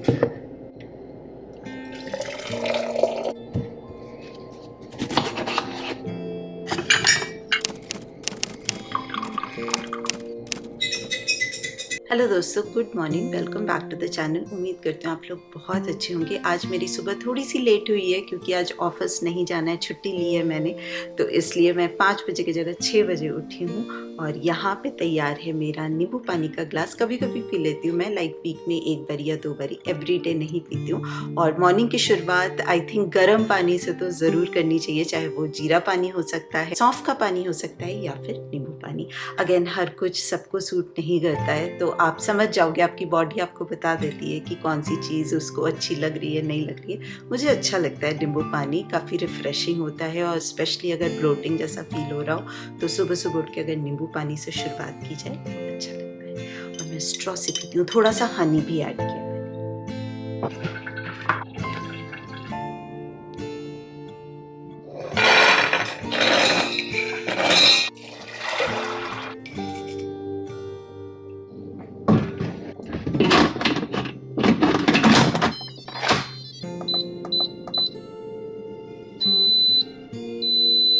Hello दोस्तों, good morning. Welcome back to the channel. उम्मीद करती हूँ आप लोग बहुत अच्छे होंगे। आज मेरी सुबह थोड़ी सी लेट हुई है क्योंकि आज ऑफिस नहीं जाना है, छुट्टी ली है मैंने, तो इसलिए मैं 5 बजे की जगह 6 बजे उठी हूँ। और यहाँ पे तैयार है मेरा नींबू पानी का ग्लास। कभी कभी पी लेती हूँ मैं, लाइक वीक में 1 बार या 2 बारी, एवरी डे नहीं पीती हूँ। और मॉर्निंग की शुरुआत आई थिंक गर्म पानी से तो ज़रूर करनी चाहिए, चाहे वो जीरा पानी हो सकता है, सौंफ का पानी हो सकता है, या फिर नींबू पानी। अगेन हर कुछ सबको सूट नहीं करता है, तो आप समझ जाओगे, आपकी बॉडी आपको बता देती है कि कौन सी चीज़ उसको अच्छी लग रही है, नहीं लग रही है। मुझे अच्छा लगता है नींबू पानी, काफ़ी रिफ्रेशिंग होता है। और स्पेशली अगर ब्लोटिंग जैसा फील हो रहा हो तो सुबह सुबह उठ के अगर नींबू पानी से शुरुआत की जाए तो अच्छा लगता है। और मैं स्ट्रॉ से पीती हूँ, थोड़ा सा हनी भी ऐड किया मैंने।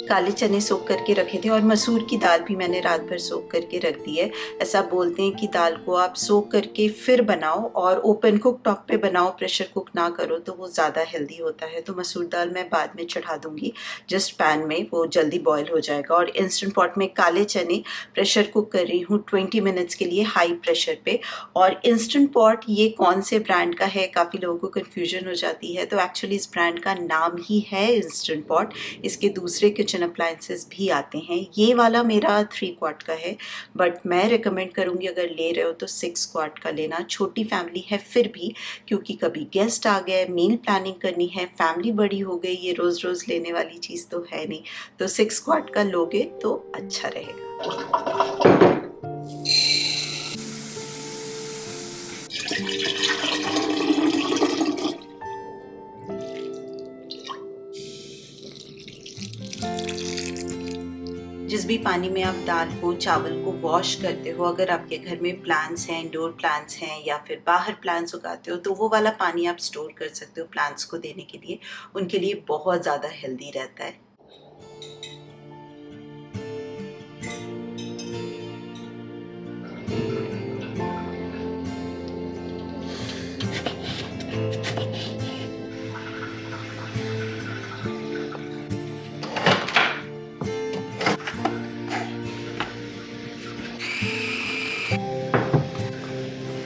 काले चने सोख करके रखे थे और मसूर की दाल भी मैंने रात भर सोख करके रख दी है। ऐसा बोलते हैं कि दाल को आप सोख करके फिर बनाओ और ओपन कुक टॉप पे बनाओ, प्रेशर कुक ना करो, तो वो ज़्यादा हेल्दी होता है। तो मसूर दाल मैं बाद में चढ़ा दूंगी जस्ट पैन में, वो जल्दी बॉयल हो जाएगा। और इंस्टेंट पॉट में काले चने प्रेशर कुक कर रही हूँ 20 मिनट्स के लिए हाई प्रेशर पे। और इंस्टेंट पॉट ये कौन से ब्रांड का है, काफ़ी लोगों को कन्फ्यूजन हो जाती है। तो एक्चुअली इस ब्रांड का नाम ही है इंस्टेंट पॉट। इसके दूसरे किचन अप्लायंसेस भी आते हैं। ये वाला मेरा 3 क्वार्ट का है, बट मैं रिकमेंड करूंगी अगर ले रहे हो तो 6 क्वार्ट का लेना। छोटी फैमिली है फिर भी, क्योंकि कभी गेस्ट आ गए, मील प्लानिंग करनी है, फैमिली बड़ी हो गई, ये रोज रोज लेने वाली चीज़ तो है नहीं, तो 6 क्वार्ट का लोगे तो अच्छा रहेगा। जिस भी पानी में आप दाल को, चावल को वॉश करते हो, अगर आपके घर में प्लांट्स हैं, इंडोर प्लांट्स हैं, या फिर बाहर प्लांट्स उगाते हो, तो वो वाला पानी आप स्टोर कर सकते हो प्लांट्स को देने के लिए। उनके लिए बहुत ज़्यादा हेल्दी रहता है।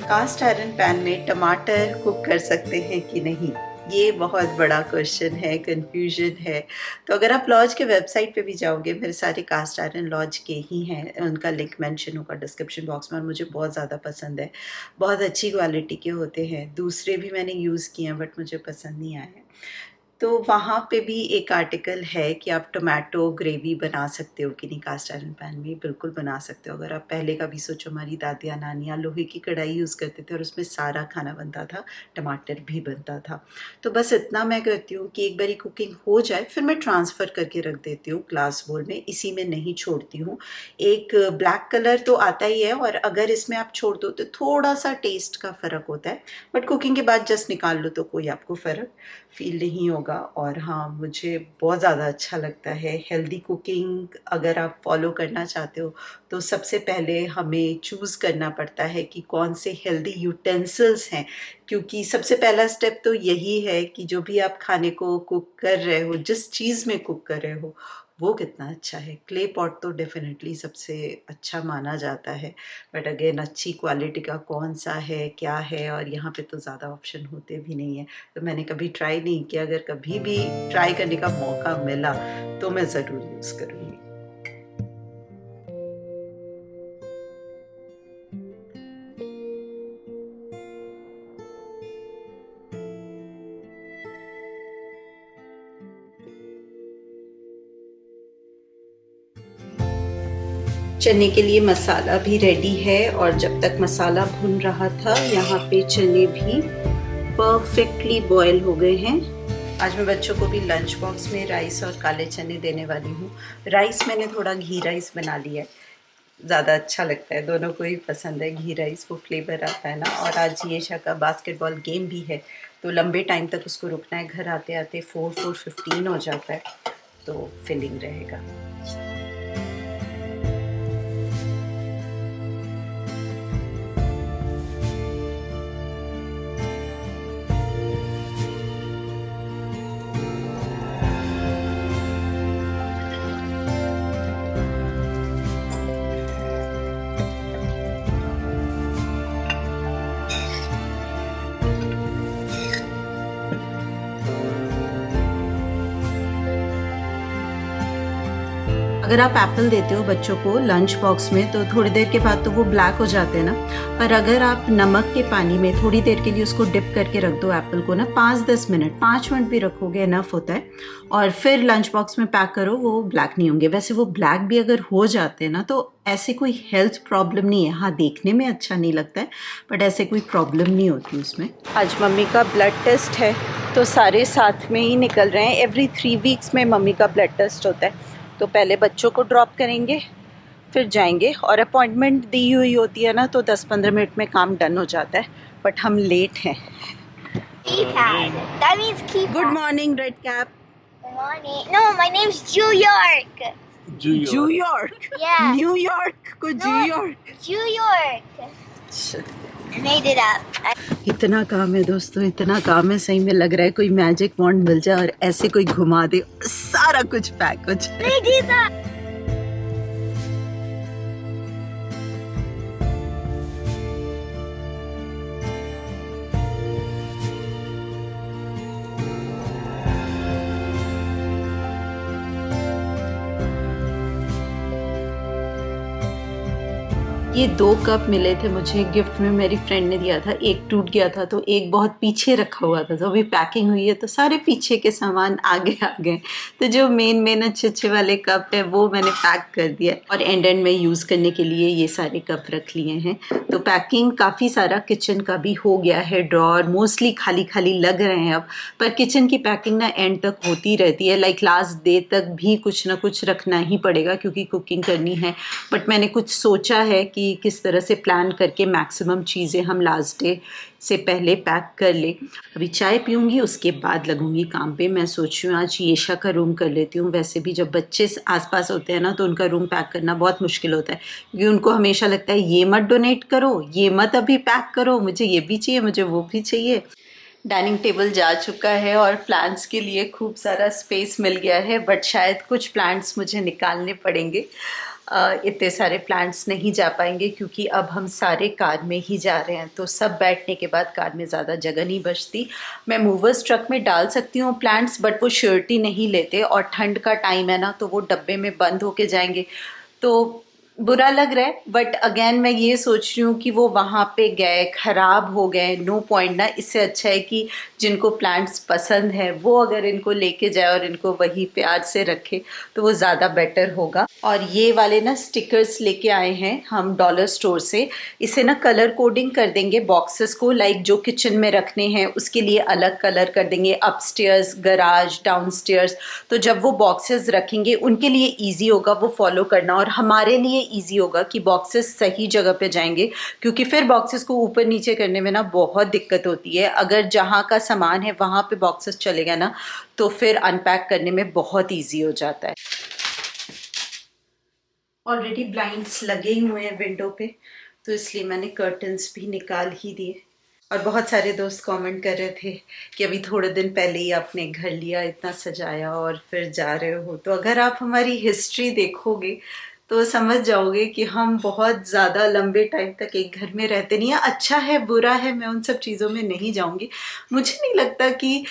कास्ट आयरन पैन में टमाटर कुक कर सकते हैं कि नहीं, ये बहुत बड़ा क्वेश्चन है, कंफ्यूजन है। तो अगर आप लॉज के वेबसाइट पे भी जाओगे, मेरे सारे कास्ट आयरन लॉज के ही हैं, उनका लिंक मेंशन होगा डिस्क्रिप्शन बॉक्स में। और मुझे बहुत ज़्यादा पसंद है, बहुत अच्छी क्वालिटी के होते हैं। दूसरे भी मैंने यूज़ किए हैं बट मुझे पसंद नहीं आए हैं। तो वहाँ पे भी एक आर्टिकल है कि आप टोमेटो ग्रेवी बना सकते हो कि नहीं कास्ट आयरन पैन में। बिल्कुल बना सकते हो। अगर आप पहले का भी सोचो, हमारी दादियाँ नानियाँ लोहे की कढ़ाई यूज़ करते थे और उसमें सारा खाना बनता था, टमाटर भी बनता था। तो बस इतना मैं करती हूँ कि एक बारी कुकिंग हो जाए फिर मैं ट्रांसफ़र करके रख देती हूँ ग्लास बोल में, इसी में नहीं छोड़ती हूँ। एक ब्लैक कलर तो आता ही है, और अगर इसमें आप छोड़ दो तो थोड़ा सा टेस्ट का फ़र्क होता है, बट कुकिंग के बाद जस्ट निकाल लो तो कोई आपको फ़र्क फील नहीं होगा। और हाँ, मुझे बहुत ज़्यादा अच्छा लगता है। हेल्दी कुकिंग अगर आप फॉलो करना चाहते हो तो सबसे पहले हमें चूज़ करना पड़ता है कि कौन से हेल्दी यूटेंसिल्स हैं, क्योंकि सबसे पहला स्टेप तो यही है कि जो भी आप खाने को कुक कर रहे हो, जिस चीज़ में कुक कर रहे हो, वो कितना अच्छा है। क्ले पॉट तो डेफिनेटली सबसे अच्छा माना जाता है, बट अगेन अच्छी क्वालिटी का कौन सा है, क्या है, और यहाँ पे तो ज़्यादा ऑप्शन होते भी नहीं है। तो मैंने कभी ट्राई नहीं किया। अगर कभी भी ट्राई करने का मौका मिला तो मैं ज़रूर यूज़ करूँगी। चने के लिए मसाला भी रेडी है, और जब तक मसाला भुन रहा था यहाँ पे चने भी परफेक्टली बॉयल हो गए हैं। आज मैं बच्चों को भी लंच बॉक्स में राइस और काले चने देने वाली हूँ। राइस मैंने थोड़ा घी राइस बना लिया है। ज़्यादा अच्छा लगता है, दोनों को ही पसंद है। घी राइस वो फ्लेवर आता है ना। और आज येशा का बास्केटबॉल गेम भी है, तो लंबे टाइम तक उसको रुकना है। घर आते आते 4:15 हो जाता है, तो फिलिंग रहेगा। अगर आप एप्पल देते हो बच्चों को लंच बॉक्स में तो थोड़ी देर के बाद तो वो ब्लैक हो जाते हैं ना। पर अगर आप नमक के पानी में थोड़ी देर के लिए उसको डिप करके रख दो एप्पल को ना, 5-10 मिनट, 5 मिनट भी रखोगे इनफ होता है, और फिर लंच बॉक्स में पैक करो, वो ब्लैक नहीं होंगे। वैसे वो ब्लैक भी अगर हो जाते हैं ना तो ऐसे कोई हेल्थ प्रॉब्लम नहीं है। हाँ, देखने में अच्छा नहीं लगता है, बट ऐसे कोई प्रॉब्लम नहीं होती उसमें। आज मम्मी का ब्लड टेस्ट है, तो सारे साथ में ही निकल रहे हैं। एवरी 3 वीक्स में मम्मी का ब्लड टेस्ट होता है। तो पहले बच्चों को ड्रॉप करेंगे, फिर जाएंगे। और अपॉइंटमेंट दी हुई होती है ना, तो 10-15 मिनट में काम डन हो जाता है, बट हम लेट हैं। Keypad. That means keypad. Good morning red cap. Good morning. No, my name's New York. New York? Yeah. New York को No. New York. New York. I made it up. इतना काम है दोस्तों, इतना काम है, सही में लग रहा है कोई मैजिक वॉन्ड मिल जाए और ऐसे कोई घुमा दे, सारा कुछ पैक हो जाए। I did that. ये 2 कप मिले थे मुझे गिफ्ट में, मेरी फ्रेंड ने दिया था। एक टूट गया था तो एक बहुत पीछे रखा हुआ था, तो अभी पैकिंग हुई है तो सारे पीछे के सामान आगे आ गए। तो जो मेन अच्छे वाले कप है वो मैंने पैक कर दिया, और एंड में यूज़ करने के लिए ये सारे कप रख लिए हैं। तो पैकिंग काफ़ी सारा किचन का भी हो गया है। ड्रॉर मोस्टली खाली लग रहे हैं अब, पर किचन की पैकिंग ना एंड तक होती रहती है। लाइक लास्ट डे तक भी कुछ ना कुछ रखना ही पड़ेगा, क्योंकि कुकिंग करनी है। बट मैंने कुछ सोचा है कि किस तरह से प्लान करके मैक्सिमम चीज़ें हम लास्ट डे से पहले पैक कर ले। अभी चाय पीऊँगी, उसके बाद लगूंगी काम पे। मैं सोच रही हूँ आज येशा का रूम कर लेती हूँ। वैसे भी जब बच्चे आसपास होते हैं ना, तो उनका रूम पैक करना बहुत मुश्किल होता है, क्योंकि उनको हमेशा लगता है ये मत डोनेट करो, ये मत अभी पैक करो, मुझे ये भी चाहिए, मुझे वो भी चाहिए। डाइनिंग टेबल जा चुका है और प्लांट्स के लिए खूब सारा स्पेस मिल गया है, बट शायद कुछ प्लांट्स मुझे निकालने पड़ेंगे। इतने सारे प्लांट्स नहीं जा पाएंगे, क्योंकि अब हम सारे कार में ही जा रहे हैं, तो सब बैठने के बाद कार में ज़्यादा जगह नहीं बचती। मैं मूवर्स ट्रक में डाल सकती हूँ प्लांट्स, बट वो श्योरिटी नहीं लेते, और ठंड का टाइम है ना, तो वो डब्बे में बंद होके जाएंगे, तो बुरा लग रहा है। बट अगेन मैं ये सोच रही हूँ कि वो वहाँ पे गए, ख़राब हो गए, नो पॉइंट ना। इससे अच्छा है कि जिनको प्लांट्स पसंद है वो अगर इनको लेके जाए और इनको वही प्यार से रखे, तो वो ज़्यादा बेटर होगा। और ये वाले ना स्टिकर्स लेके आए हैं हम डॉलर स्टोर से। इसे ना कलर कोडिंग कर देंगे बॉक्सेस को, लाइक जो किचन में रखने हैं उसके लिए अलग कलर कर देंगे, अपस्टेयर्स, गराज, डाउनस्टेयर्स। तो जब वो बॉक्सेस रखेंगे उनके लिए ईजी होगा वो फॉलो करना, और हमारे लिए ईजी होगा कि बॉक्सेस सही जगह पे जाएंगे, क्योंकि फिर बॉक्सेस को ऊपर नीचे करने में ना बहुत दिक्कत होती है। अगर जहाँ का सामान है वहाँ पे बॉक्सेस चलेगा ना, तो फिर अनपैक करने में बहुत ईजी हो जाता है। ऑलरेडी ब्लाइंड्स लगे हुए हैं विंडो पे, तो इसलिए मैंने कर्टन्स भी निकाल ही दिए। और बहुत सारे दोस्त कमेंट कर रहे थे कि अभी थोड़े दिन पहले ही आपने घर लिया, इतना सजाया और फिर जा रहे हो। तो अगर आप हमारी हिस्ट्री देखोगे तो समझ जाओगे कि हम बहुत ज़्यादा लंबे टाइम तक एक घर में रहते नहीं हैं। अच्छा है, बुरा है, मैं उन सब चीज़ों में नहीं जाऊंगी। मुझे नहीं लगता कि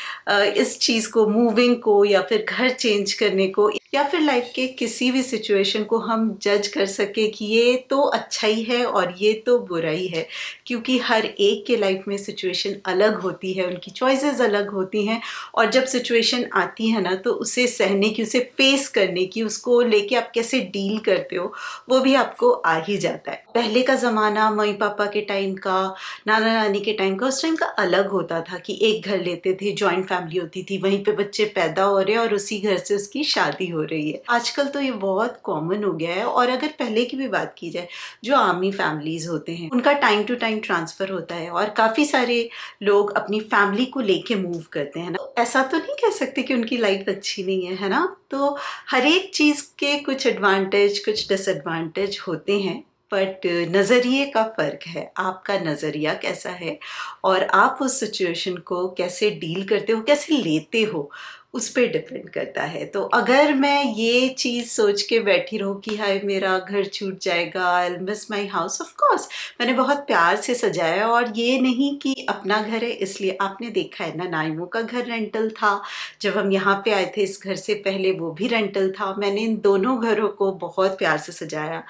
इस चीज़ को, मूविंग को या फिर घर चेंज करने को या फिर लाइफ के किसी भी सिचुएशन को हम जज कर सके कि ये तो अच्छा ही है और ये तो बुरा ही है, क्योंकि हर एक के लाइफ में सिचुएशन अलग होती है, उनकी चॉइसेस अलग होती हैं। और जब सिचुएशन आती है ना, तो उसे सहने की, उसे फेस करने की, उसको लेके आप कैसे डील करते हो, वो भी आपको आ ही जाता है। पहले का ज़माना, मम्मी पापा के टाइम का, नाना नानी के टाइम का, उस टाइम का अलग होता था कि एक घर लेते थे, जॉइंट फैमिली होती थी, वहीं पे बच्चे पैदा हो रहे और उसी घर से उसकी शादी हो हो रही है। आजकल तो ये बहुत कॉमन हो गया है। और अगर पहले की भी बात की जाए, जो आर्मी फैमिलीज होते हैं उनका टाइम टू टाइम ट्रांसफर होता है और काफ़ी सारे लोग अपनी फैमिली को लेके मूव करते हैं ना। तो ऐसा तो नहीं कह सकते कि उनकी लाइफ अच्छी नहीं है ना। तो हर एक चीज़ के कुछ एडवांटेज कुछ डिसएडवांटेज होते हैं, बट नज़रिए का फ़र्क है। आपका नज़रिया कैसा है और आप उस सिचुएशन को कैसे डील करते हो, कैसे लेते हो, उस पे डिपेंड करता है। तो अगर मैं ये चीज़ सोच के बैठी रहूँ कि हाय मेरा घर छूट जाएगा, I will miss my house, of course मैंने बहुत प्यार से सजाया। और ये नहीं कि अपना घर है इसलिए, आपने देखा है ना नाइमो का घर रेंटल था, जब हम यहाँ पे आए थे इस घर से पहले वो भी रेंटल था। मैंने इन दोनों घरों को बहुत प्यार से सजाया,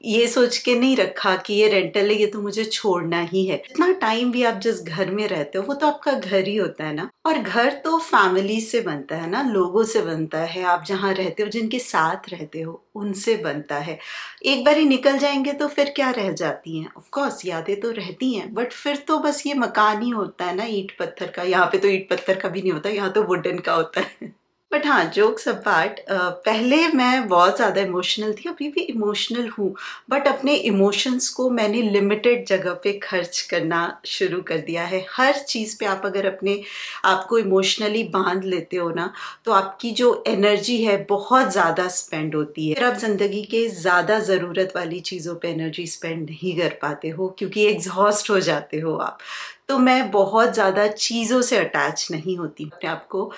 ये सोच के नहीं रखा कि ये रेंटल है, ये तो मुझे छोड़ना ही है। इतना टाइम भी आप जिस घर में रहते हो वो तो आपका घर ही होता है ना। और घर तो फैमिली से बनता है ना, लोगों से बनता है। आप जहाँ रहते हो, जिनके साथ रहते हो, उनसे बनता है। एक बार ही निकल जाएंगे तो फिर क्या रह जाती हैं? ऑफ कोर्स यादें तो रहती हैं, बट फिर तो बस ये मकान ही होता है ना, ईंट पत्थर का। यहाँ पे तो ईंट पत्थर का भी नहीं होता, यहाँ तो वुडन का होता है। बट हाँ, जोक्स अपार्ट, पहले मैं बहुत ज़्यादा इमोशनल थी, अभी भी इमोशनल हूँ। बट अपने इमोशंस को मैंने लिमिटेड जगह पे खर्च करना शुरू कर दिया है। हर चीज़ पे आप अगर अपने आप को इमोशनली बांध लेते हो ना, तो आपकी जो एनर्जी है बहुत ज़्यादा स्पेंड होती है। फिर आप ज़िंदगी के ज़्यादा ज़रूरत वाली चीज़ों पे एनर्जी स्पेंड नहीं कर पाते हो, क्योंकि एग्जॉस्ट हो जाते हो आप। तो मैं बहुत ज़्यादा चीज़ों से अटैच नहीं होती, अपने आप को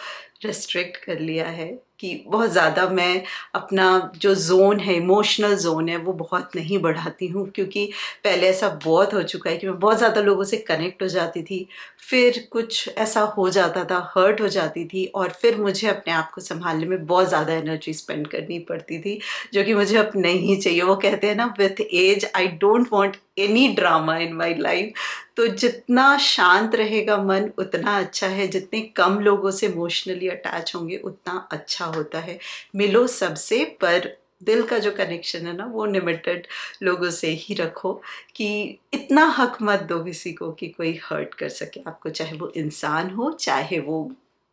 रेस्ट्रिक्ट कर लिया है कि बहुत ज़्यादा मैं अपना जो जोन है, इमोशनल जोन है, वो बहुत नहीं बढ़ाती हूँ। क्योंकि पहले ऐसा बहुत हो चुका है कि मैं बहुत ज़्यादा लोगों से कनेक्ट हो जाती थी, फिर कुछ ऐसा हो जाता था, हर्ट हो जाती थी, और फिर मुझे अपने आप को संभालने में बहुत ज़्यादा एनर्जी स्पेंड करनी पड़ती थी, जो कि मुझे अब नहीं चाहिए। वो कहते हैं ना, with age I don't want any drama in my life. तो जितना शांत रहेगा मन उतना अच्छा है, जितने कम लोगों से इमोशनली अटैच होंगे उतना अच्छा होता है। मिलो सबसे, पर दिल का जो कनेक्शन है ना, वो लिमिटेड लोगों से ही रखो। कि इतना हक मत दो किसी को कि कोई हर्ट कर सके आपको, चाहे वो इंसान हो, चाहे वो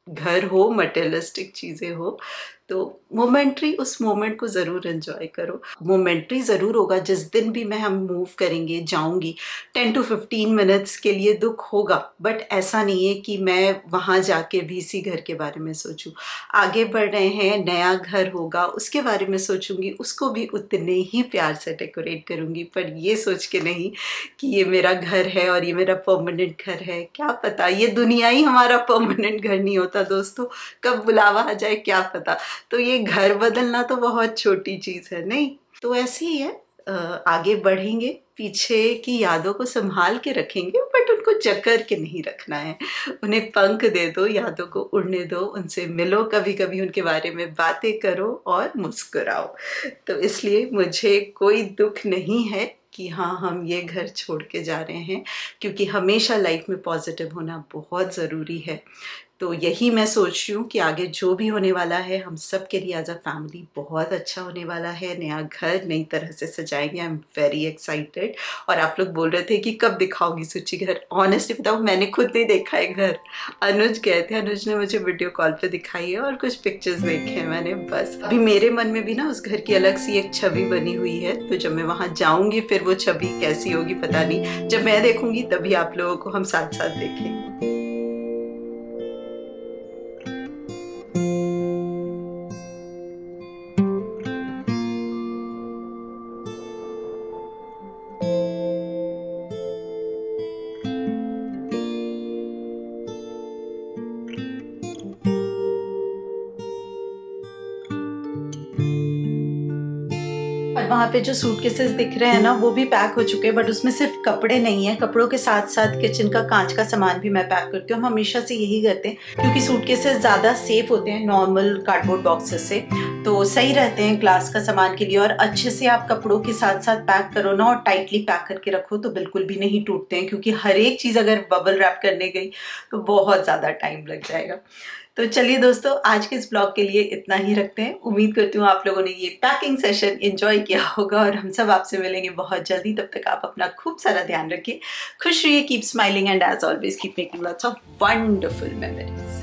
घर हो, मटेरियलिस्टिक चीज़ें हो। तो मोमेंट्री, उस मोमेंट को ज़रूर एंजॉय करो। मोमेंट्री ज़रूर होगा, जिस दिन भी हम मूव करेंगे, जाऊंगी 10 to 15 मिनट्स के लिए दुख होगा, बट ऐसा नहीं है कि मैं वहाँ जाके भी इसी घर के बारे में सोचूं। आगे बढ़ रहे हैं, नया घर होगा, उसके बारे में सोचूंगी, उसको भी उतने ही प्यार से डेकोरेट करूंगी, पर ये सोच के नहीं कि ये मेरा घर है और ये मेरा परमानेंट घर है। क्या पता, ये दुनिया ही हमारा परमानेंट घर नहीं होता दोस्तों, कब बुलावा आ जाए क्या पता। तो ये घर बदलना तो बहुत छोटी चीज़ है, नहीं? तो ऐसे ही है, आगे बढ़ेंगे, पीछे की यादों को संभाल के रखेंगे, बट उनको जकड़ के नहीं रखना है। उन्हें पंख दे दो, यादों को उड़ने दो, उनसे मिलो, कभी कभी उनके बारे में बातें करो और मुस्कुराओ। तो इसलिए मुझे कोई दुख नहीं है कि हाँ, हम ये घर छोड़ के जा रहे हैं, क्योंकि हमेशा लाइफ में पॉजिटिव होना बहुत ज़रूरी है। तो यही मैं सोच रही हूँ कि आगे जो भी होने वाला है, हम सब के लिए एज अ फैमिली बहुत अच्छा होने वाला है। नया घर नई तरह से सजाएंगे, आई एम वेरी एक्साइटेड। और आप लोग बोल रहे थे कि कब दिखाओगी सुची घर? ऑनेस्टली बताऊँ, मैंने खुद नहीं देखा है घर। अनुज गए थे, अनुज ने मुझे वीडियो कॉल पे दिखाई है और कुछ पिक्चर्स देखे हैं मैंने, बस। अभी मेरे मन में भी ना उस घर की अलग सी एक छवि बनी हुई है, तो जब मैं वहाँ जाऊँगी फिर वो छवि कैसी होगी पता नहीं। जब मैं देखूँगी तभी आप लोगों को हम साथ साथ देखेंगे। और वहाँ पे जो सूटकेसेस दिख रहे हैं ना, वो भी पैक हो चुके हैं, बट उसमें सिर्फ कपड़े नहीं है, कपड़ों के साथ साथ किचन का कांच का सामान भी मैं पैक करती हूँ। हम हमेशा से यही करते हैं, क्योंकि सूटकेसेस ज़्यादा सेफ होते हैं नॉर्मल कार्डबोर्ड बॉक्सेस से, तो सही रहते हैं ग्लास का सामान के लिए। और अच्छे से आप कपड़ों के साथ साथ पैक करो ना, और टाइटली पैक करके रखो, तो बिल्कुल भी नहीं टूटते हैं। क्योंकि हर एक चीज़ अगर बबल रैप करने गई तो बहुत ज़्यादा टाइम लग जाएगा। तो चलिए दोस्तों, आज के इस ब्लॉग के लिए इतना ही रखते हैं। उम्मीद करती हूँ आप लोगों ने ये पैकिंग सेशन एंजॉय किया होगा, और हम सब आपसे मिलेंगे बहुत जल्दी। तब तक आप अपना खूब सारा ध्यान रखिए, खुश रहिए, keep smiling, and as always keep making lots of wonderful memories.